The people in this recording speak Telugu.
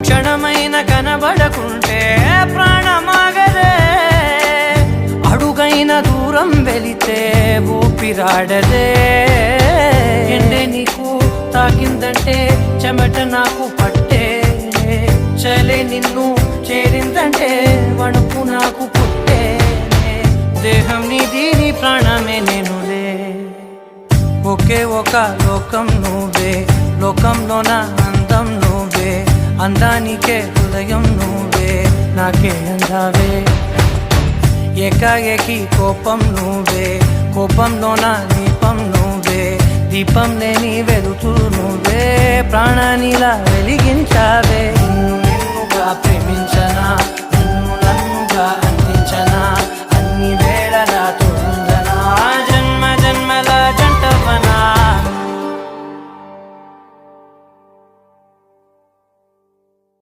క్షణమైన కనబడకుంటే ప్రాణమాగదే, అడుగైన దూరం వెళితే ఊపిరాడదే. ఎండే నీకు తాకిందంటే చెమట నాకు పట్టే, చలే నిన్ను చేరిందంటే వణుకు నాకు పుట్టే. దేహం నీది నీ ప్రాణమే నేనులే, ఒకే ఒక లోకం నువ్వే, లోకంలోన అందం నువ్వే, అందానికే హృదయం నువ్వే, నాకే అందావే. ఏకాఏకి కోపం నువ్వే, కోపంలోన దీపం నువ్వే, దీపం లేని వెలుతురు నువ్వే, ప్రాణానిలా వెలిగించావే.